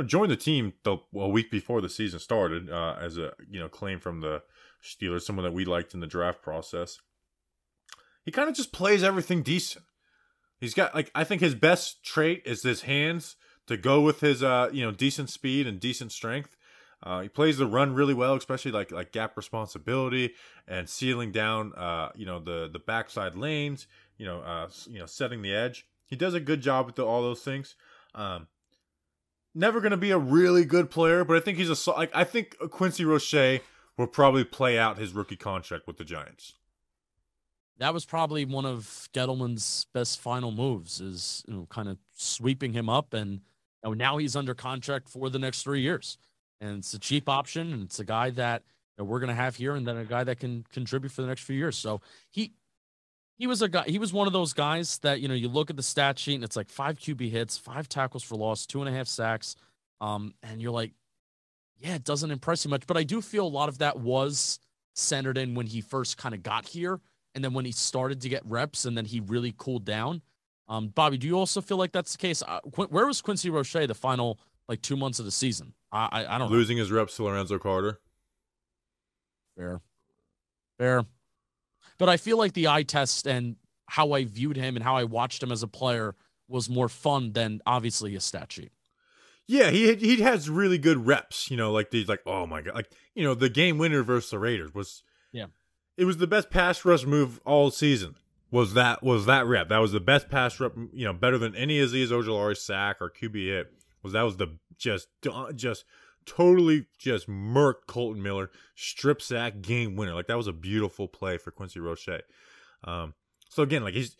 Joined the team a week before the season started as a claim from the Steelers, someone that we liked in the draft process. He kind of just plays everything decent. He's got I think his best trait is his hands to go with his decent speed and decent strength. He plays the run really well, especially like gap responsibility and sealing down the backside lanes. Setting the edge. He does a good job with all those things. Never going to be a really good player, but I think I think Quincy Roche will probably play out his rookie contract with the Giants. That was probably one of Gettleman's best final moves, is kind of sweeping him up, and now he's under contract for the next 3 years, and it's a cheap option, and it's a guy that we're going to have here, and then a guy that can contribute for the next few years. So he was a guy. He was one of those guys that you look at the stat sheet and it's like 5 QB hits, 5 tackles for loss, 2.5 sacks, and you're like, yeah, it doesn't impress you much. But I do feel a lot of that was centered in when he first kind of got here, and then when he started to get reps, and then he really cooled down. Bobby, do you also feel like that's the case? Where was Quincy Roche the final 2 months of the season? I don't know. Losing his reps to Lorenzo Carter. Fair. But I feel like the eye test and how I viewed him and how I watched him as a player was more fun than obviously his stat sheet. Yeah, he has really good reps. These oh my god, the game winner versus the Raiders was. Yeah, it was the best pass rush move all season. Was that rep? That was the best pass rep. Better than any Azeez Ojulari sack or QB hit. That was the just totally just murked Colton Miller, strip sack, game winner. That was a beautiful play for Quincy Roche. So again, he's,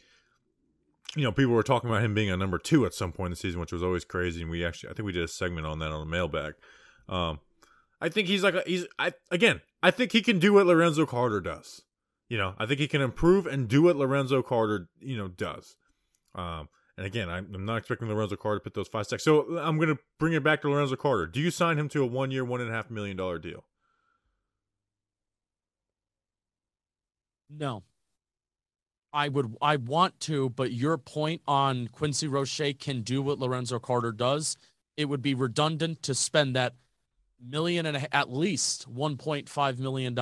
people were talking about him being a number 2 at some point in the season, which was always crazy. And I think we did a segment on that on the mailbag. I think I think he can do what Lorenzo Carter does. I think he can improve and do what Lorenzo Carter, does. And again, I'm not expecting Lorenzo Carter to put those 5 sacks. So I'm going to bring it back to Lorenzo Carter. Do you sign him to a 1 year, $1.5 million deal? No. I want to, but your point on Quincy Roche can do what Lorenzo Carter does, it would be redundant to spend that at least $1.5 million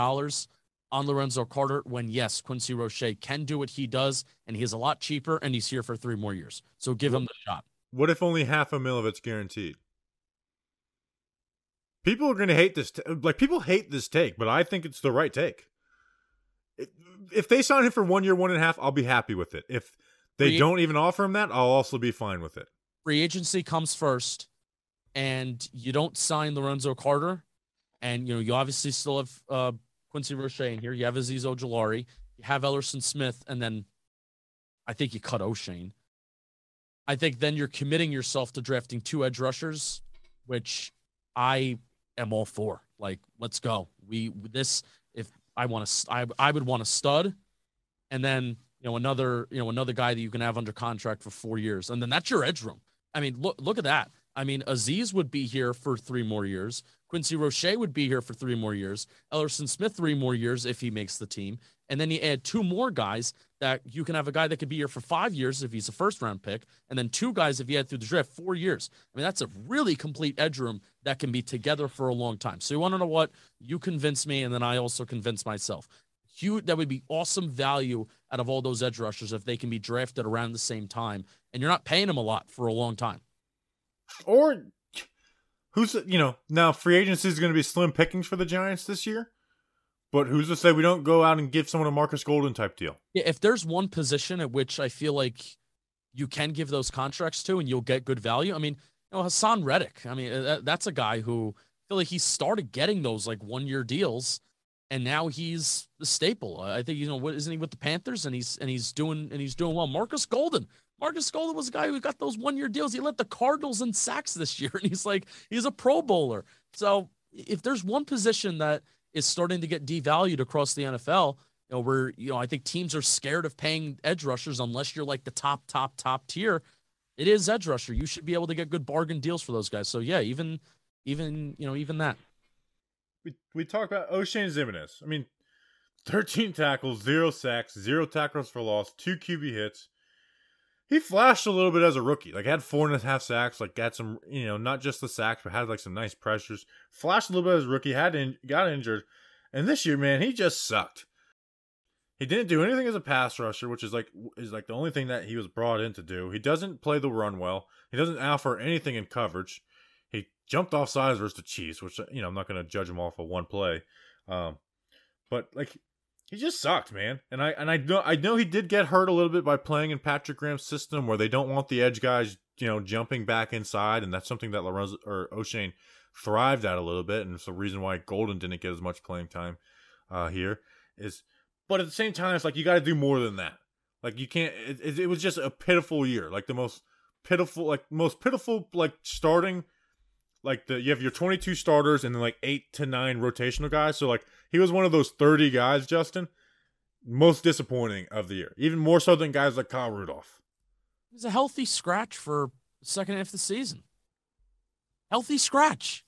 on Lorenzo Carter when, yes, Quincy Roche can do what he does, and he's a lot cheaper, and he's here for 3 more years. So give him the shot. What if only $500,000 of it's guaranteed? People are going to hate this. People hate this take, but I think it's the right take. If they sign him for 1 year, 1.5, I'll be happy with it. If they don't even offer him that, I'll also be fine with it. Free agency comes first, and you don't sign Lorenzo Carter, and you obviously still have Quincy Roche in here. You have Azeez Ojulari, you have Ellerson Smith, and then I think you cut O'Shane. I think then you're committing yourself to drafting 2 edge rushers, which I am all for. Let's go. I would want a stud, and then another guy that you can have under contract for 4 years, and then that's your edge room. I mean, look at that. I mean, Azeez would be here for 3 more years. Quincy Roche would be here for 3 more years. Ellerson Smith 3 more years if he makes the team, and then you add 2 more guys that you can have a guy that could be here for 5 years if he's a first-round pick, and then 2 guys if you add through the draft 4 years. I mean, that's a really complete edge room that can be together for a long time. So you want to know what? You convince me, and then I also convince myself. That would be awesome value out of all those edge rushers if they can be drafted around the same time, and you're not paying them a lot for a long time. Or now free agency is going to be slim pickings for the Giants this year. But who's to say we don't go out and give someone a Marcus Golden type deal? Yeah, if there's one position at which I feel like you can give those contracts to and you'll get good value. I mean, Hassan Reddick. I mean, that's a guy who I feel like he started getting those 1 year deals, and now he's the staple. I think what isn't he with the Panthers, and he's doing well. Marcus Golden. Marcus Golden was a guy who got those 1-year deals. He led the Cardinals in sacks this year, and he's a Pro Bowler. So if there's one position that is starting to get devalued across the NFL, where I think teams are scared of paying edge rushers unless you're like the top tier. It is edge rusher. You should be able to get good bargain deals for those guys. So yeah, even that. We talk about Oshane Ximines. I mean, 13 tackles, 0 sacks, 0 tackles for loss, 2 QB hits. He flashed a little bit as a rookie. Like, had 4.5 sacks. Like, got some, not just the sacks, but had like some nice pressures. Flashed a little bit as a rookie. Got injured, and this year, man, he just sucked. He didn't do anything as a pass rusher, which is like the only thing that he was brought in to do. He doesn't play the run well. He doesn't offer anything in coverage. He jumped off sides versus the Chiefs, which I'm not going to judge him off of one play, but like. He just sucked, man. And I know he did get hurt a little bit by playing in Patrick Graham's system where they don't want the edge guys, jumping back inside, and that's something that Oshane thrived at a little bit, and it's the reason why Golden didn't get as much playing time here. But at the same time, it's like you got to do more than that. Like you can't. It was just a pitiful year, like the most pitiful, starting. Like you have your 22 starters and then like 8 to 9 rotational guys. So like he was one of those 30 guys, Justin. Most disappointing of the year, even more so than guys like Kyle Rudolph. It was a healthy scratch for the second half of the season. Healthy scratch.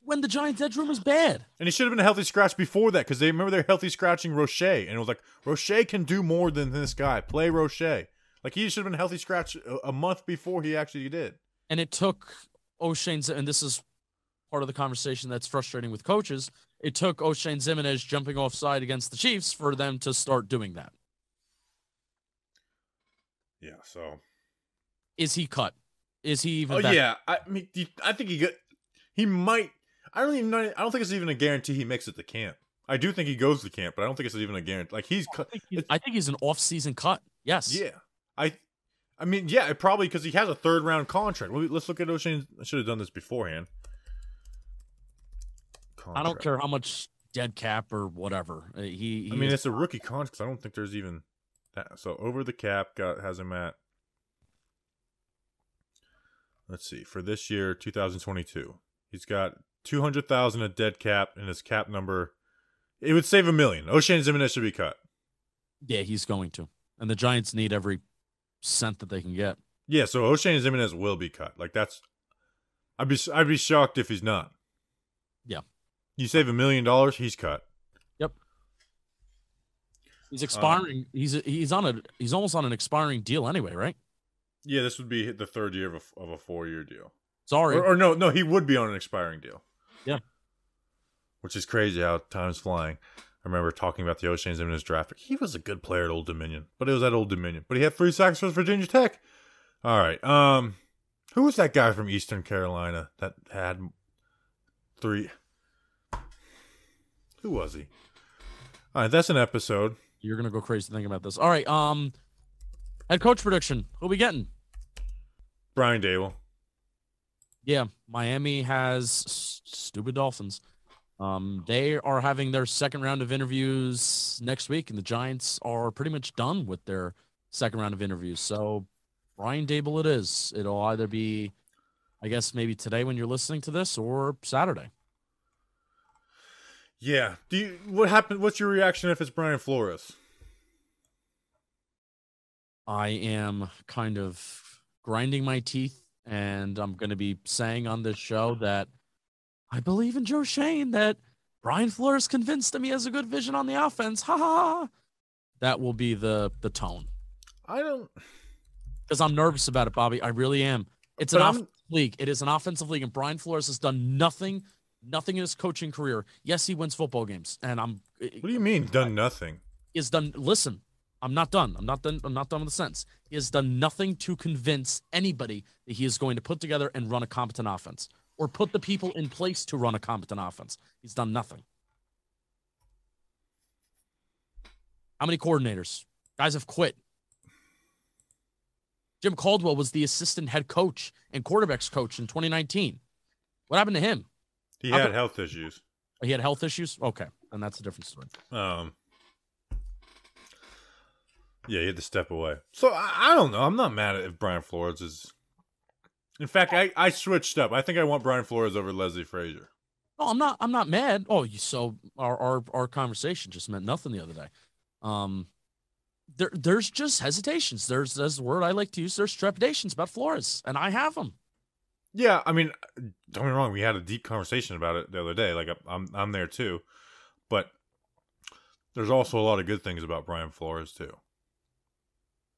When the Giants' edge room was bad. And he should have been a healthy scratch before that because they remember they're healthy scratching Roche. And it was like, Roche can do more than this guy. Play Roche. Like he should have been a healthy scratch a month before he actually did. And it took Oshane, and this is part of the conversation that's frustrating with coaches. It took Oshane Ximines jumping offside against the Chiefs for them to start doing that. Yeah, so. Is he cut? Is he even yeah. I mean, I think he might. I don't think it's even a guarantee he makes it to camp. I do think he goes to camp, but I don't think it's even a guarantee. Like he's cut. I think he's an off-season cut. Yes. Yeah. I mean, yeah, probably because he has a 3rd-round contract. Let's look at Oshane. I should have done this beforehand. Contract. I don't care how much dead cap or whatever. I mean, it's a rookie contract. I don't think there's even that. So over the cap has him at. Let's see. For this year, 2022, he's got 200,000 of dead cap, and his cap number. It would save $1 million. Oshane Ximines should be cut. Yeah, he's going to, and the Giants need every cent that they can get. Yeah, so Oshane Ximines will be cut. Like that's, I'd be shocked if he's not. Yeah, you save $1 million, he's cut. Yep. He's expiring. He's almost on an expiring deal anyway, right? Yeah, this would be the 3rd year of a 4-year deal. Sorry, or no, he would be on an expiring deal. Yeah, which is crazy how time's flying. I remember talking about the Oshane Ximines draft. He was a good player at Old Dominion, but it was at Old Dominion. But he had 3 sacks for Virginia Tech. All right. Who was that guy from Eastern Carolina that had 3? Who was he? All right, that's an episode. You're gonna go crazy thinking about this. All right. Head coach prediction. Who we getting? Brian Daboll. Yeah, Miami has stupid Dolphins. They are having their 2nd round of interviews next week, and the Giants are pretty much done with their 2nd round of interviews. So, Brian Daboll it is. It'll either be, I guess, maybe today when you're listening to this, or Saturday. Yeah. What happened? What's your reaction if it's Brian Flores? I am kind of grinding my teeth, and I'm going to be saying on this show that I believe in Joe Schoen, that Brian Flores convinced him he has a good vision on the offense. Ha ha ha. That will be the tone. I don't. Because I'm nervous about it, Bobby. I really am. It's an offensive league. It is an offensive league, and Brian Flores has done nothing in his coaching career. Yes, he wins football games, and What do you mean, done nothing? He has done. Listen, I'm not done. I'm not done with the sentence. He has done nothing to convince anybody that he is going to put together and run a competent offense, or put the people in place to run a competent offense. He's done nothing. How many coordinators? Guys have quit. Jim Caldwell was the assistant head coach and quarterbacks coach in 2019. What happened to him? He had health issues. He had health issues? Okay, and that's a different story. Yeah, he had to step away. So I don't know. I'm not mad at if Brian Flores is. In fact, I switched up. I think I want Brian Flores over Leslie Frazier. No, I'm not mad. Oh, so our conversation just meant nothing the other day. There's just hesitations. There's the word I like to use. There's trepidations about Flores, and I have them. Yeah, I mean, don't get me wrong. We had a deep conversation about it the other day. Like I'm there too, but there's also a lot of good things about Brian Flores too.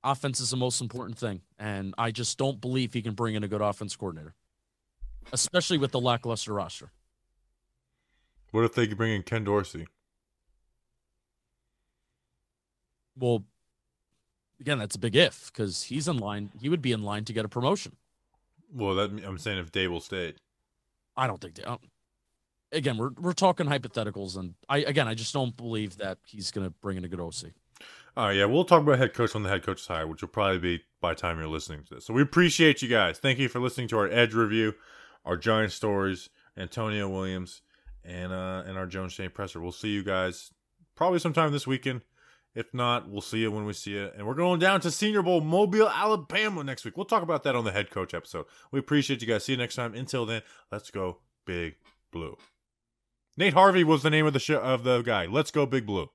Offense is the most important thing, and I just don't believe he can bring in a good offense coordinator, especially with the lackluster roster. What if they could bring in Ken Dorsey? Well, again, that's a big if because he's in line. He would be in line to get a promotion. Well, I'm saying if Dable stayed. I don't think they. Again, we're talking hypotheticals, and I just don't believe that he's going to bring in a good OC. Yeah, we'll talk about head coach when the head coach is hired, which will probably be by the time you're listening to this. So we appreciate you guys. Thank you for listening to our Edge review, our Giant stories, Antonio Williams, and our Jones Shane presser. We'll see you guys probably sometime this weekend. If not, we'll see you when we see you. And we're going down to Senior Bowl, Mobile, Alabama next week. We'll talk about that on the head coach episode. We appreciate you guys. See you next time. Until then, let's go Big Blue. Nate Harvey was the name of the show of the guy. Let's go Big Blue.